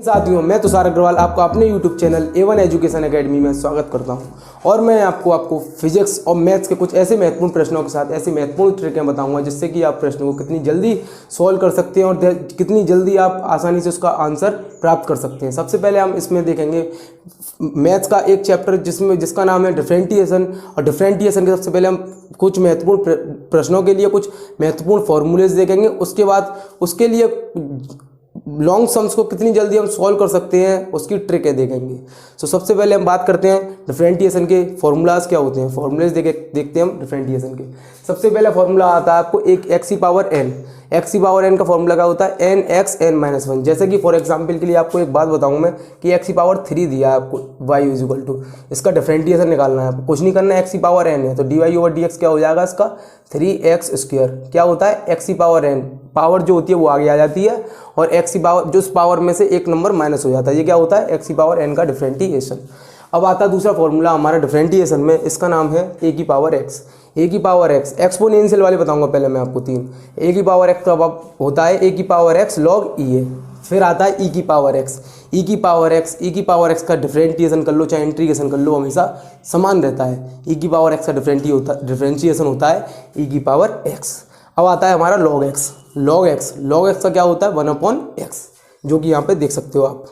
साथियों, मैं तुषार अग्रवाल आपका अपने YouTube channel A1 education academy में स्वागत करता हूं और मैं आपको फिजिक्स और मैथ्स के कुछ ऐसे महत्वपूर्ण प्रश्नों के साथ ऐसी महत्वपूर्ण ट्रिकें बताऊंगा जिससे कि आप प्रश्न को कितनी जल्दी सॉल्व कर सकते हैं और कितनी जल्दी आप आसानी से उसका आंसर प्राप्त कर सकते हैं। सबसे पहले हम इसमें देखेंगे मैथ्स का एक चैप्टर जिसका नाम है डिफरेंटिएशन। और डिफरेंटिएशन के सबसे पहले हम कुछ महत्वपूर्ण प्रश्नों के लिए कुछ महत्वपूर्ण फॉर्मूलेज देखेंगे। उसके बाद उसके लिए लॉन्ग सम्स को कितनी जल्दी हम सॉल्व कर सकते हैं उसकी ट्रिक देखेंगे। तो सबसे पहले हम बात करते हैं डिफरेंटिएशन के फॉर्मूलाज क्या होते हैं। फॉर्मूलेज देखते हैं हम डिफरेंटिएशन के। सबसे पहला फॉर्मूला आता है आपको एक एक्स की पावर एन का फॉर्मूला क्या होता है n x n minus one. जैसे कि फॉर एग्जांपल के लिए आपको एक बात बताऊं मैं कि एक्स की पावर 3 दिया है आपको वाई इज इक्वल टू, इसका डिफरेंटिएशन निकालना है आपको, कुछ नहीं करना है, एक्स की पावर एन है तो d y over d x क्या हो जाएगा इसका 3x स्क्वायर। क्या होता है एक्स की पावर एन, पावर जो होती है वो आगे आ जाती है और एक्स की पावर जो उस पावर में से एक नंबर माइनस हो जाता है, ये क्या होता है एक्स की पावर एन का डिफरेंटिएशन। अब आता है दूसरा फॉर्मूला हमारा डिफरेंटिएशन में, इसका नाम है ए की पावर एक्स। ए की पावर एक्स एक्सपोनेंशियल वाले बताऊंगा पहले मैं आपको 3। ए की पावर एक्स का होता है ए की पावर एक्स लॉग ई ए। फिर आता है ई की पावर एक्स। ई की पावर एक्स का डिफरेंटिएशन कर लो चाहे इंटीग्रेशन कर लो हमेशा समान रहता है। ई की पावर एक्स का डिफरेंशिएशन होता है ई की पावर एक्स। अब आता है हमारा लॉग एक्स का क्या होता है 1/x, जो कि यहाँ पे देख सकते हो आप।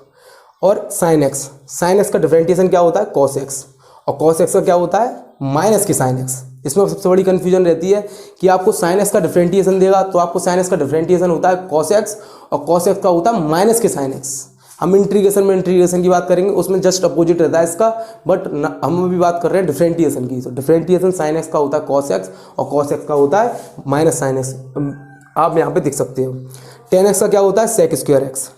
और साइन एक्स का डिफरेंटिएशन क्या होता है cos x, और cos x का क्या होता है माइनस की साइन एक्स। इसमें सबसे बड़ी कन्फ्यूजन रहती है कि आपको साइन एक्स का डिफरेंटिएशन देगा तो आपको साइन एक्स का डिफरेंटिएशन होता है cos x और cos x का होता है माइनस के साइन एक्स। हम इंटीग्रेशन की बात करेंगे उसमें जस्ट अपोजिट रहता है इसका, बट हम अभी बात कर रहे हैं डिफरेंटिएशन की। तो डिफरेंटिएशन साइन एक्स का होता है cos x और cos x का होता है माइनस साइन एक्स, आप यहाँ पे देख सकते हो। tan x का क्या होता है sec square x,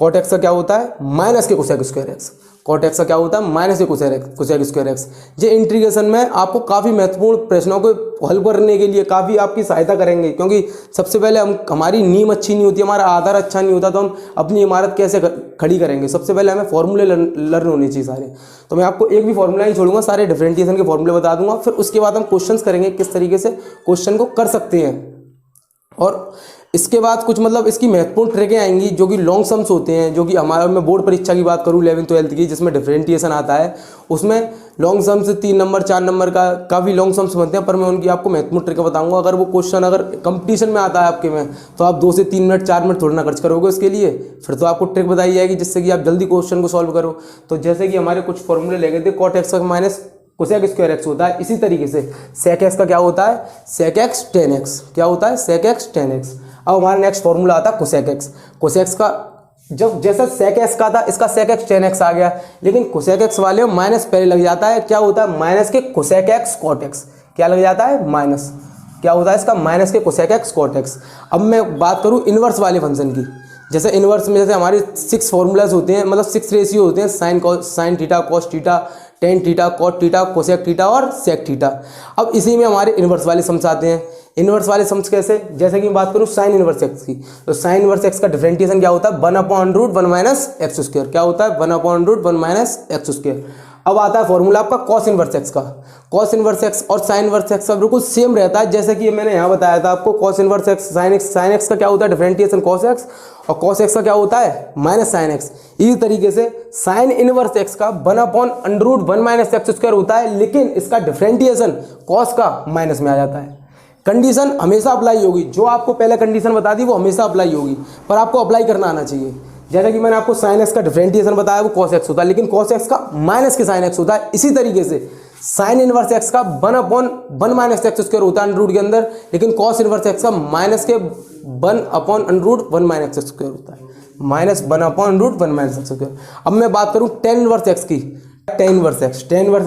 cot x का क्या होता है माइनस के cosec square x, cot x का क्या होता है माइनस के कोसेक स्क्वायर एक्स। ये इंटीग्रेशन में आपको काफ़ी महत्वपूर्ण प्रश्नों को हल करने के लिए काफ़ी आपकी सहायता करेंगे, क्योंकि सबसे पहले हमारी नींव अच्छी नहीं होती, हमारा आधार अच्छा नहीं होता तो हम अपनी इमारत कैसे खड़ी करेंगे। सबसे पहले हमें फॉर्मूले लर्न होने चाहिए सारे। तो मैं आपको एक भी फॉर्मूला नहीं छोड़ूंगा, सारे डिफरेंटिएशन के फॉर्मूले बता दूंगा। फिर उसके बाद हम क्वेश्चंस करेंगे किस तरीके से क्वेश्चन को कर सकते हैं, और इसके बाद कुछ मतलब इसकी महत्वपूर्ण ट्रिकें आएंगी जो कि लॉन्ग सम्स होते हैं, जो कि हमारा मैं बोर्ड परीक्षा की बात करूँ 11th-12th की जिसमें डिफरेंटिएशन आता है, उसमें लॉन्ग सम्स 3 नंबर 4 नंबर का काफ़ी लॉन्ग सम्स बनते हैं, पर मैं उनकी आपको महत्वपूर्ण ट्रिकें बताऊंगा। अगर वो क्वेश्चन अगर कंपटीशन में आता है आपके में तो आप 2 से 3 मिनट 4 मिनट थोड़ा ना खर्च करोगे उसके लिए, फिर तो आपको ट्रिक बताई जाएगी जिससे कि आप जल्दी क्वेश्चन को सॉल्व करो। तो जैसे कि हमारे कुछ फॉर्मूले ले गए थे, cot x का माइनस कोसेक स्क्वायर एक्स होता है, इसी तरीके से सेक एक्स का क्या होता है सेक एक्स टेन एक्स, क्या होता है सेक एक्स टेन एक्स। अब हमारा नेक्स्ट फॉर्मूला आता है कोसेक एक्स का, जब जैसा सेक एक्स का था इसका सेक एक्स टेन एक्स आ गया, लेकिन कोसेक एक्स वाले माइनस पहले लग जाता है, क्या होता है माइनस के कोसेक एक्स कॉट एक्स, क्या लग जाता है माइनस, क्या होता है इसका माइनस के कोसेक एक्स कॉट एक्स। अब मैं बात करूँ इनवर्स वाले फंक्शन की, जैसे इनवर्स में जैसे हमारे 6 फॉर्मूलाज होते हैं, मतलब 6 रेशियो होते हैं, sine theta cos theta tan theta cot theta cosec theta और सेक थीटा। अब इसी में हमारे इनवर्स वाले सम्स आते हैं। इनवर्स वाले सम्स कैसे, जैसे कि मैं बात करूँ साइन इनवर्स एक्स की, तो साइन इनवर्स एक्स का डिफरेंटिएशन क्या होता है 1/√1 माइनस एक्स स्क्वायर, क्या होता है 1/√1 माइनस एक्स स्क्वायर। अब आता है फॉर्मूला आपका कॉस इनवर्स एक्स का। कॉस इनवर्स एक्स और साइन इनवर्स एक्स का बिल्कुल सेम रहता है, जैसे कि मैंने यहाँ बताया था आपको cos inverse x sign x का क्या होता है डिफरेंटिएशन कॉस एक्स, और कॉस एक्स का क्या होता है माइनस साइन एक्स। इसी तरीके से साइन इनवर्स एक्स का 1/√1 माइनस एक्स स्क्वायर होता है, लेकिन इसका डिफरेंटिएशन कॉस का माइनस में आ जाता है। कंडीशन हमेशा अप्लाई होगी, जो आपको पहले कंडीशन बता दी वो हमेशा अप्लाई होगी, पर आपको अप्लाई करना आना चाहिए। जैसा कि मैंने आपको साइन एक्स का डिफरेंटिएशन बताया वो cos x होता है, लेकिन cos x का माइनस के साइन x होता है। इसी तरीके से साइन इनवर्स x का 1/1 माइनस एक्स स्क्वायर होता है अंडर रूट के अंदर, लेकिन cos इनवर्स x का माइनस के 1/√1 माइनस एक्स स्क्वायर होता है, माइनस 1/√1 माइनस एक्स स्क्वायर। अब मैं बात करूँ टेन इनवर्स x की, टेन इनवर्स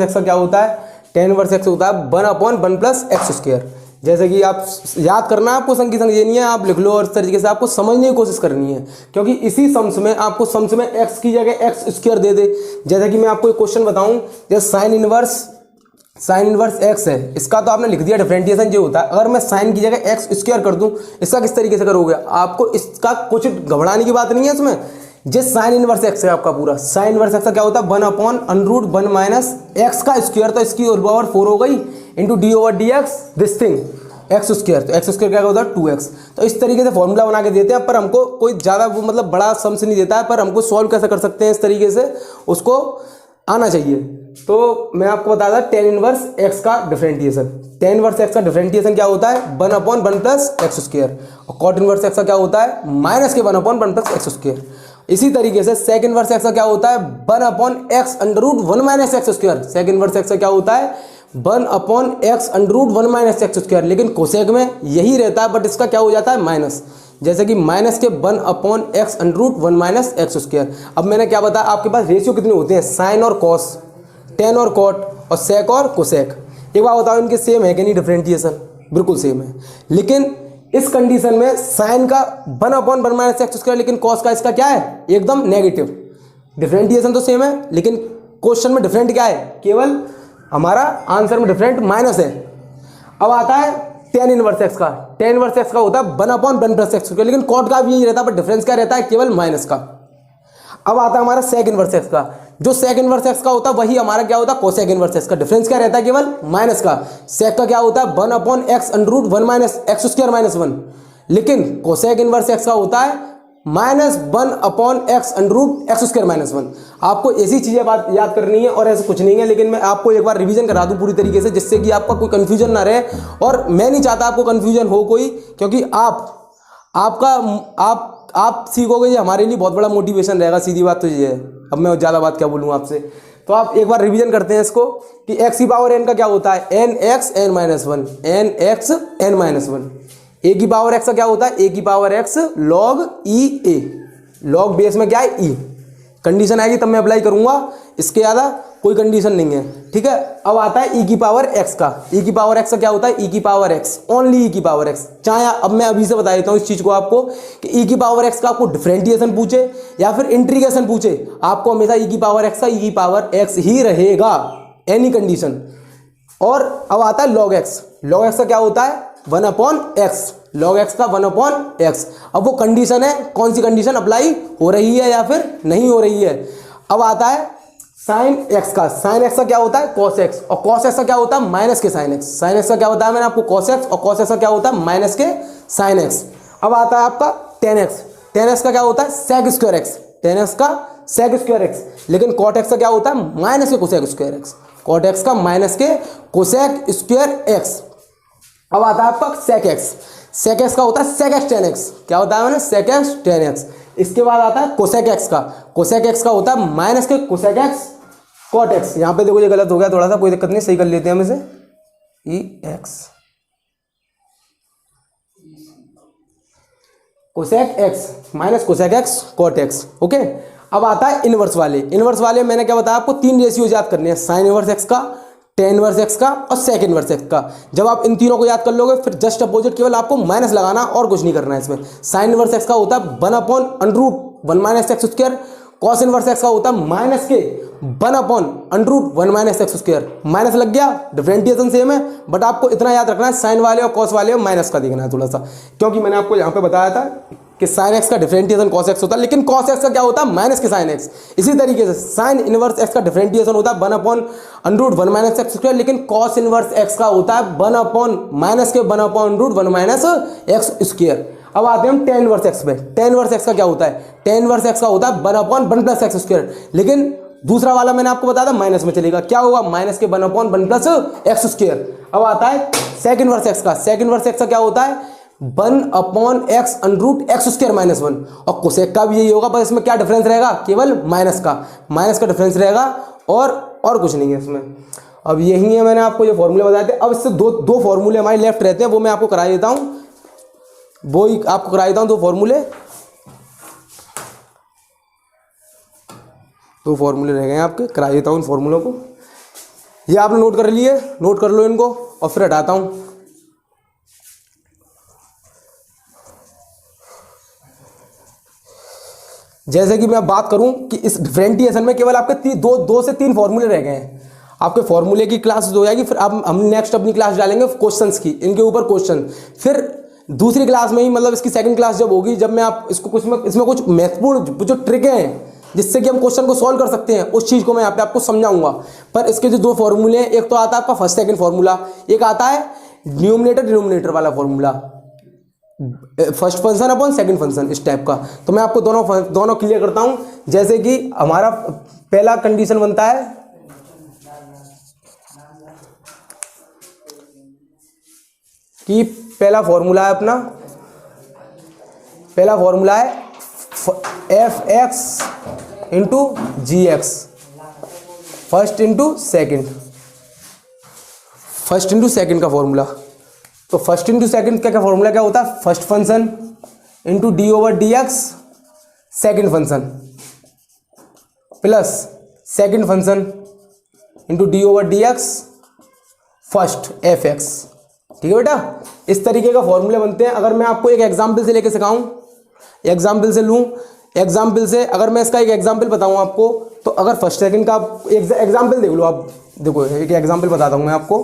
x का क्या होता है टेन इनवर्स x होता है 1/1 प्लस एक्स स्क्वायर। जैसे कि आप याद करना है आपको संग की संग ये नहीं है, आप लिख लो और इस तरीके से आपको समझने की कोशिश करनी है, क्योंकि इसी सम्स में आपको सम्स में x की जगह एक्स स्क्वायर दे दे। जैसे कि मैं आपको एक क्वेश्चन बताऊं, जैसे साइन इनवर्स x है, इसका तो आपने लिख दिया डिफरेंटिएशन जो होता है, अगर मैं साइन की जगह एक्स स्क्वायर कर दूं इसका किस तरीके से करोगे, आपको इसका कुछ घबराने की बात नहीं है इसमें। जिस साइन इनवर्स एक्स है आपका पूरा साइन इनवर्स एक्स का क्या होता है 1/√1 माइनस एक्स का स्क्वायर, तो इसकी होल पावर 4 हो गई into d over d x this thing, x square, तो एक्स स्क्वायर क्या होता है 2x। तो इस तरीके से फॉर्मूला बना के देते हैं, पर हमको कोई ज़्यादा वो मतलब बड़ा सम्स नहीं देता है, पर हमको सॉल्व कैसे कर सकते हैं इस तरीके से उसको आना चाहिए। तो मैं आपको बता था tan इनवर्स x का डिफरेंटिएशन। tan इनवर्स x का डिफरेंटिएशन क्या होता है 1/1 प्लस एक्स स्क्वायर, और cot इनवर्स x का क्या होता है माइनस के 1/1 प्लस एक्स स्क्वायर। इसी तरीके से सेक इनवर्स x का क्या होता है 1/x under root 1 minus x square. Sec inverse x का क्या होता है 1/x under root 1 minus x square, लेकिन कोसेक में यही रहता है, बट इसका क्या हो जाता है माइनस, जैसे कि माइनस के 1/x under root 1 minus x square. अब मैंने क्या बताया आपके पास रेशियो कितने होते हैं, साइन और कॉस, टेन और कॉट, और सेक और कोसेक। एक बात बताओ इनके सेम है कि नहीं डिफरेंटिएशन, बिल्कुल सेम है। लेकिन इस कंडीशन में साइन का 1/1 माइनस एक्स स्क्वायर, लेकिन कॉस का इसका क्या है एकदम नेगेटिव। डिफरेंटिएशन तो सेम है, लेकिन क्वेश्चन में डिफरेंट क्या है, केवल हमारा आंसर में डिफरेंट माइनस है। अब आता है tan इनवर्स एक्स का। tan इनवर्स एक्स का होता है 1/1 प्लस एक्स स्क्वायर, लेकिन कॉट का भी यही रहता है, बट डिफरेंस क्या रहता है केवल माइनस का। अब आता है हमारा सेक इनवर्स एक्स का। जो सेक इनवर्स एक्स का होता है वही हमारा क्या होता है कोसेक इनवर्स एक्स का। डिफरेंस क्या रहता है केवल माइनस का। सेक का क्या होता है 1/x under root 1 minus x square minus 1, लेकिन कोसेक इनवर्स एक्स का होता है -1/x under root x square minus 1। आपको ऐसी चीजें बात याद करनी है और ऐसा कुछ नहीं है, लेकिन मैं आपको एक बार रिवीजन करा दूं पूरी तरीके से, जिससे कि आपका कोई कंफ्यूजन ना रहे। और मैं नहीं चाहता आपको कंफ्यूजन हो कोई, क्योंकि आप सीखोगे ये हमारे लिए बहुत बड़ा मोटिवेशन रहेगा। सीधी बात तो ये है। अब मैं ज़्यादा बात क्या बोलूँ आपसे, तो आप एक बार रिवीजन करते हैं इसको कि x की पावर n का क्या होता है nx n minus 1, nx n minus 1। a की पावर x का क्या होता है a की power x log e a, log base में क्या है e। कंडीशन आएगी तब मैं अप्लाई करूंगा, इसके ज़्यादा कोई कंडीशन नहीं है, ठीक है। अब आता है e की पावर x का। e की पावर x का क्या होता है e की पावर x, ओनली e की पावर x। चाहे अब मैं अभी से बता देता हूँ इस चीज़ को आपको कि e की पावर x का आपको डिफरेंटिएशन पूछे या फिर इंटीग्रेशन पूछे, आपको हमेशा e की पावर x का e की पावर x ही रहेगा, एनी कंडीशन। और अब आता है log x। log x का क्या होता है 1/x, log x का 1/x। अब वो कंडीशन है, कौन सी कंडीशन अप्लाई हो रही है या फिर नहीं हो रही है। अब आता है साइन x का। साइन x का क्या होता है cos x, और cos x का क्या होता है माइनस के साइन x। साइन x का क्या होता है मैंने आपको cos x, और cos x का क्या होता है माइनस के साइन x। अब आता है आपका tan x। tan x का क्या होता है sec square x, tan x का sec स्क्वायर x। लेकिन cot x का क्या होता है माइनस के cosec square x, cot x का माइनस के कोसेक स्क्वायर x। अब आता है आपका sec x। sec x का होता है sec x tan x। क्या होता है मैंने sec x tan x। इसके बाद आता है कोसेक x का। कोसेक x का होता है माइनस के कोसेक x cot x। यहाँ पे देखो ये गलत हो गया थोड़ा सा, कोई दिक्कत नहीं, सही कर लेते हैं हम इसे, ex cosec x minus cosec x cot x, okay. अब आता है इनवर्स वाले। इनवर्स वाले मैंने क्या बताया आपको, 3 रेशियो याद करने हैं, साइन इनवर्स x का, tan इनवर्स x का और सेक इनवर्स x का। जब आप इन तीनों को याद कर लोगे फिर जस्ट अपोजिट केवल आपको माइनस लगाना और कुछ नहीं करना है इसमें। साइन इनवर्स x का होता है 1/√1 minus x square. Cos inverse x का होता है माइनस के 1/√1 माइनस एक्स स्क्वायर। माइनस लग गया, डिफरेंटिएशन सेम है, बट आपको इतना याद रखना है साइन वाले और कॉस वाले में माइनस का देखना है थोड़ा सा, क्योंकि मैंने आपको यहाँ पे बताया था कि साइन एक्स का डिफरेंटिएशन कॉस एक्स होता है, लेकिन कॉस एक्स का क्या होता है माइनस के साइन एक्स। इसी तरीके से साइन इनवर्स एक्स का डिफरेंटिएशन होता है 1/√1 माइनस एक्स स्क्वायर, लेकिन कॉस इनवर्स एक्स का होता है 1/√1 माइनस एक्स स्क्वायर। अब आते हैं हम tan इनवर्स एक्स पे। tan इनवर्स एक्स का क्या होता है, tan इनवर्स एक्स का होता है 1/1 प्लस एक्स स्क्वायर, लेकिन दूसरा वाला मैंने आपको बताया था माइनस में चलेगा, क्या होगा माइनस के 1/1 प्लस एक्स स्क्वायर। अब आता है सेक इनवर्स एक्स का। सेक इनवर्स एक्स का क्या होता है 1/x under x square minus 1, और कोसेक का भी यही होगा, बस इसमें क्या डिफरेंस रहेगा केवल माइनस का डिफरेंस रहेगा, और कुछ नहीं है इसमें। अब यही है मैंने आपको ये फॉर्मूले बताए थे। अब इससे दो फॉर्मूले हमारे लेफ्ट रहते हैं, वो मैं आपको करा देता हूँ, वो ही आपको करा देता हूँ। दो फॉर्मूले रह गए हैं आपके, करा देता हूँ इन फॉर्मूलों को। ये आपने नोट कर लिए, नोट कर लो इनको, और फिर हटाता हूँ। जैसे कि मैं बात करूं कि इस डिफरेंटिएशन में केवल आपके दो से तीन फॉर्मूले रह गए हैं। आपके फॉर्मूले की क्लास हो जाएगी, फिर अब हम नेक्स्ट अपनी क्लास डालेंगे क्वेश्चंस की, इनके ऊपर क्वेश्चन। फिर दूसरी क्लास में ही, मतलब इसकी सेकंड क्लास जब होगी, जब मैं आप इसको इसमें कुछ महत्वपूर्ण जो ट्रिक हैं जिससे कि हम क्वेश्चन को सॉल्व कर सकते हैं, उस चीज़ को मैं यहाँ पे आपको समझाऊंगा। पर इसके जो दो फॉर्मूले हैं, एक तो आता है आपका फर्स्ट सेकंड फॉर्मूला, एक आता है न्यूमरेटर डिनोमिनेटर वाला formula, first function upon second function, इस टाइप का। तो मैं आपको दोनों क्लियर करता हूं। जैसे कि हमारा पहला कंडीशन बनता है कि पहला फॉर्मूला है अपना, पहला फॉर्मूला है f x into g x, first into second, first into second का फॉर्मूला। तो फर्स्ट इंटू सेकेंड का फॉर्मूला क्या होता है, first function into d over d x second function plus second function into d over d x first f x. ठीक है बेटा, इस तरीके का फॉर्मूले बनते हैं। अगर मैं आपको एक एग्जाम्पल से लेके सिखाऊं, एग्जाम्पल से लूं, एग्जाम्पल से अगर मैं इसका एक एग्जाम्पल बताऊं आपको, तो अगर फर्स्ट सेकंड का एग्जाम्पल देख लो आप। देखो एक एग्जाम्पल बताता हूं मैं आपको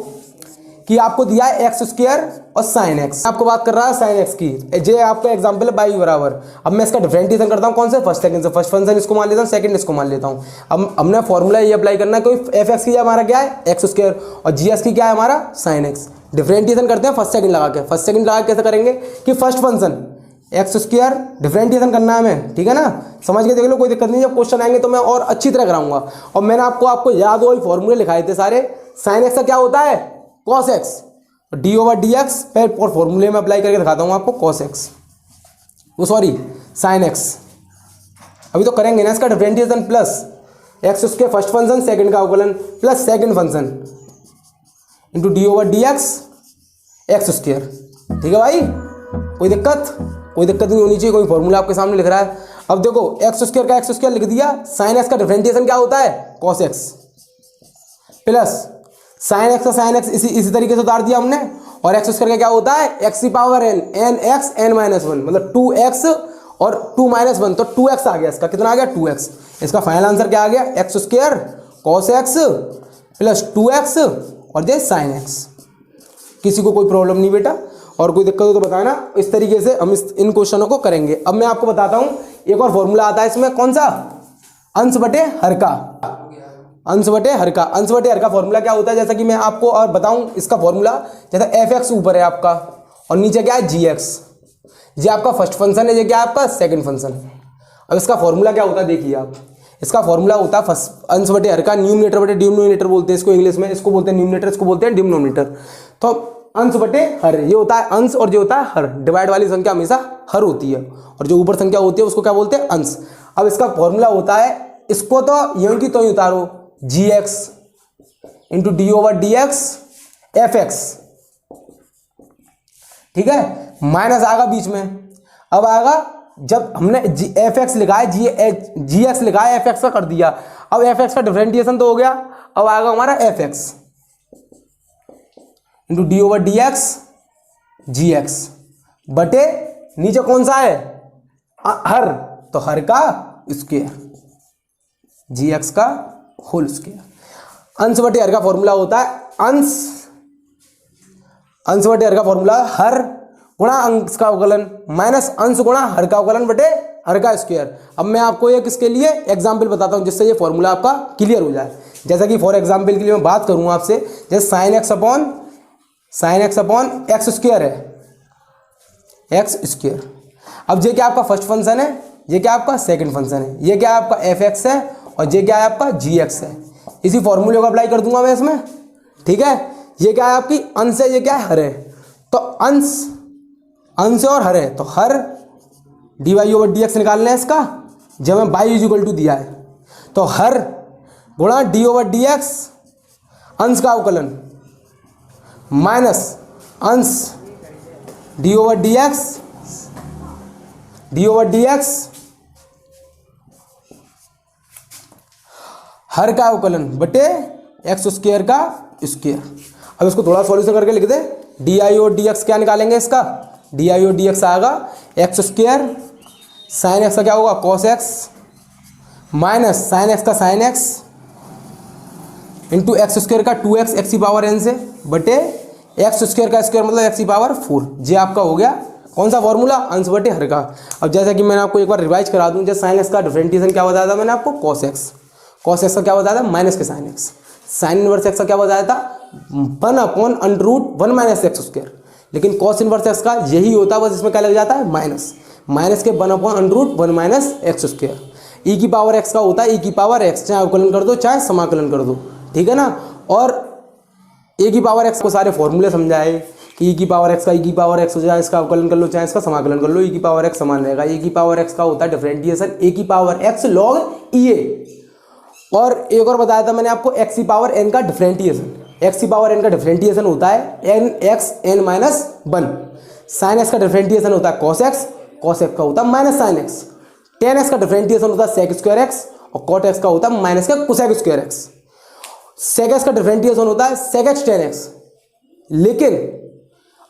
कि आपको दिया है एक्स स्क्वायर और साइन एक्स, आपको बात कर रहा है साइन एक्स की, ये आपका एग्जाम्पल है बाई बराबर। अब मैं इसका डिफरेंशिएशन करता हूँ कौन से, फर्स्ट सेकंड से। फर्स्ट फंक्शन इसको मान लेता हूँ, सेकंड इसको मान लेता हूँ। अब हमने फॉर्मूला ये अप्लाई करना है, कोई एफ एक्स की हमारा क्या है एक्स स्क्वायर और जी एक्स की क्या है हमारा साइन एक्स। डिफरेंशिएशन करते हैं फर्स्ट सेकंड लगा के। फर्स्ट सेकंड लगा के कैसे करेंगे कि first function x square differentiation करना है हमें, ठीक है ना, समझ के देख लो, कोई दिक्कत नहीं। जब क्वेश्चन आएंगे तो मैं और अच्छी तरह कराऊंगा। और मैंने आपको याद हो फॉर्मूले लिखाए थे सारे। साइन एक्स का क्या होता है cos x, D over d x, और फॉर्मूले में अप्लाई करके दिखाता हूँ आपको कॉस एक्स, वो सॉरी साइन एक्स। अभी तो करेंगे ना इसका differentiation, plus x square first function second का अवकलन plus second function into d over d x x square. ठीक है भाई, कोई दिक्कत, कोई दिक्कत नहीं होनी चाहिए। कोई फॉर्मूला आपके सामने लिख रहा है। अब देखो एक्स स्क्वायर का एक्स स्क्वायर लिख दिया, साइन एक्स का डिफरेंशिएशन क्या होता है cos x, plus sign x का साइन एक्स इसी तरीके से उतार दिया हमने। और एक्स स्क्वायर का क्या होता है एक्स की power n, n x n minus one, मतलब 2x और 2 माइनस वन, तो 2x आ गया। इसका कितना आ गया 2x। इसका फाइनल आंसर क्या आ गया x square cos x plus 2x और ये साइन एक्स। किसी को कोई प्रॉब्लम नहीं बेटा, और कोई दिक्कत हो तो बताना। इस तरीके से हम इन क्वेश्चनों को करेंगे। अब मैं आपको बताता हूं एक और फॉर्मूला आता है इसमें, कौन सा, अंश बटे हर का। अंश बटे हर का, अंश बटे हर का फॉर्मूला क्या होता है, जैसा कि मैं आपको और बताऊं इसका फॉर्मूला। जैसा एफ एक्स ऊपर है आपका और नीचे क्या है जी एक्स, ये आपका फर्स्ट फंक्शन है, ये क्या है आपका सेकंड फंक्शन है। अब इसका फॉर्मूला क्या होता है देखिए आप, इसका फॉर्मूला होता है फर्स्ट अंश बटे हर का, न्यूमरेटर बटे डिनोमिनेटर बोलते हैं इसको इंग्लिश में, इसको बोलते हैं न्यूमरेटर, इसको बोलते हैं डिनोमिनेटर। तो अंश बटे हर, ये होता है अंश और ये होता है हर। डिवाइड वाली संख्या हमेशा हर होती है और जो ऊपर संख्या होती है उसको क्या बोलते हैं अंश। अब इसका फॉर्मूला होता है, इसको तो यूं की तो ही उतारो, g x into d over d x f x, ठीक है, माइनस आएगा बीच में। अब आएगा जब हमने एफ एक्स लिखा है, जी एक्स लिखा है, एफ एक्स का कर दिया। अब एफ एक्स का डिफरेंशिएशन तो हो गया, अब आएगा हमारा f x into d over d x g x बटे नीचे कौन सा है हर, तो हर का स्क्वायर जी एक्स का होल स्क्वायर। अंश बटे हर का फॉर्मूला होता है अंश बटे हर का फॉर्मूला हर गुणा अंश का अवकलन माइनस अंश गुणा हर का अवकलन बटे हर का स्क्वायर। अब मैं आपको एक इसके लिए एग्जाम्पल बताता हूं जिससे ये फॉर्मूला आपका क्लियर हो जाए। जैसा कि फॉर एग्जाम्पल के लिए मैं बात करूं आपसे, जैसे sine x upon x square है, एक्स स्क्वायर। अब ये क्या आपका फर्स्ट फंक्शन है, ये क्या आपका सेकंड फंक्शन है, ये क्या आपका एफ एक्स है और ये क्या है आपका जी एक्स है। इसी फॉर्मूले को अप्लाई कर दूंगा मैं इसमें, ठीक है। ये क्या है आपकी अंश है, ये क्या है हर है, तो अंश और हर है, तो हर d y over d x निकालना है इसका, जब मैं बाई इज इक्वल टू दिया है, तो हर गुणा डी ओवर डी एक्स अंश का अवकलन माइनस अंश डी ओवर डी एक्स हर का अवकलन बटे एक्स स्क्वायर का स्क्वायर। अब इसको थोड़ा सॉल्यूशन करके लिख दे, डी आई और डी एक्स क्या निकालेंगे इसका, डी आई और डी एक्स आएगा एक्स स्क्वायर, साइन एक्स का क्या होगा cos x minus sine x का sine x into x square का 2x एक्स की पावर n से बटे एक्स स्क्वायर का स्क्वायर मतलब एक्स की पावर 4। ये आपका हो गया कौन सा फॉर्मूला, अंश बटे हर का। अब जैसा कि मैंने आपको एक बार रिवाइज करा दूं, जैसे साइन एक्स का डिफरेंशिएशन क्या बताया था मैंने आपको, कॉस एक्स का क्या बताया था माइनस के sine x, sine inverse x का क्या बताया था, 1/√1 माइनस एक्स स्क्वायर। लेकिन कॉस इनवर्स एक्स का यही होता है, बस इसमें क्या लग जाता है माइनस, माइनस के 1/√1 माइनस एक्स स्क्वायर। ई की पावर एक्स का होता है ई की पावर एक्स, चाहे अवकलन कर दो चाहे समाकलन कर दो, ठीक है ना। और ए की पावर एक्स को सारे फॉर्मूले समझाए कि ई की पावर एक्स का ई की पावर एक्स हो जाए, इसका अवकलन कर लो चाहे इसका समाकलन कर लो, ई की पावर एक्स समान रहेगा। ए की पावर एक्स का होता है डिफरेंटिएशन ए की power x log e a. और एक और बताया था मैंने आपको एक्स की पावर एन का डिफरेंटिएशन, एक्स की पावर एन का डिफरेंटिएशन होता है n x n minus 1। Sine x का डिफरेंटिएशन होता है कॉस एक्स, कॉस एक्स का होता है minus sine x. Tan x का डिफरेंटिएशन होता है सेक स्क्वायर एक्स, और कॉट एक्स का होता है माइनस का कोसेक स्क्वायर एक्स। सेक एक्स का डिफरेंटिएशन होता है सेक एक्स टेन एक्स। लेकिन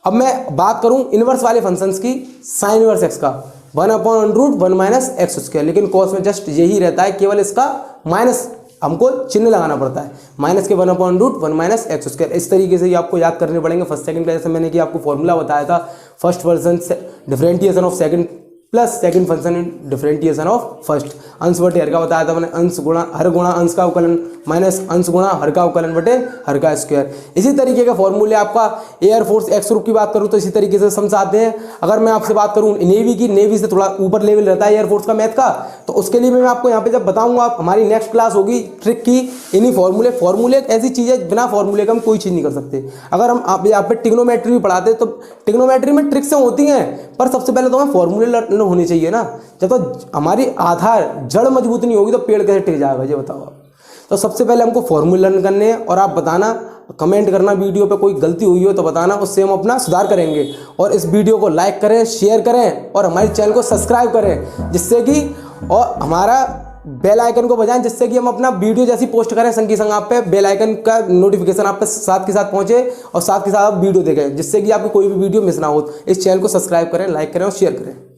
अब मैं बात करूं इनवर्स वाले फंक्शंस की, साइन इनवर्स एक्स का 1/√1 माइनस एक्स स्क्वायर। लेकिन कॉस में जस्ट यही रहता है, केवल इसका माइनस हमको चिन्ह लगाना पड़ता है, माइनस के 1/√1 माइनस एक्स स्क्वायर। इस तरीके से ये आपको याद करने पड़ेंगे। फर्स्ट सेकंड का जैसे मैंने कि आपको फॉर्मूला बताया था, first function differentiation of second plus second function differentiation of first. अंश बटे हर का बताया था मैंने, अंश गुणा हर गुणा अंश का अवकलन माइनस अंश गुणा हर का अवकलन बटे हर का स्क्वायर। इसी तरीके का फॉर्मूले आपका एयरफोर्स एक्स ग्रुप की बात करूँ तो इसी तरीके से समझाते हैं। अगर मैं आपसे बात करूँ नेवी की, नेवी से थोड़ा ऊपर लेवल रहता है एयरफोर्स का मैथ का, तो उसके लिए मैं आपको यहाँ पे जब बताऊंगा, आप हमारी नेक्स्ट क्लास होगी ट्रिक की, इन्हीं फॉर्मूले एक ऐसी चीज़ है बिना फॉर्मूले का हम कोई चीज़ नहीं कर सकते। अगर हम आप यहाँ पे टिग्नोमेट्री भी पढ़ाते तो टिग्नोमेट्री में ट्रिक्स होती हैं, पर सबसे पहले तो हमें फॉर्मूले लर्न होने चाहिए ना। जब तक हमारी आधार जड़ मजबूत नहीं होगी तो पेड़ कैसे टिक जाएगा, ये बताओ आप। तो सबसे पहले हमको फॉर्मूले लर्न करने हैं, और आप बताना, कमेंट करना वीडियो पे कोई गलती हुई हो तो बताना, उससे हम अपना सुधार करेंगे। और इस वीडियो को लाइक करें, शेयर करें, और हमारे चैनल को सब्सक्राइब करें, जिससे कि और हमारा बेल आइकन को बजाएं, जिससे कि हम अपना वीडियो जैसी पोस्ट करें संग की संग आप पे बेल आइकन का नोटिफिकेशन आप पे साथ के साथ पहुंचे, और साथ के साथ आप वीडियो देखें, जिससे कि आपकी कोई भी वीडियो मिस ना हो। इस चैनल को सब्सक्राइब करें, लाइक करें और शेयर करें।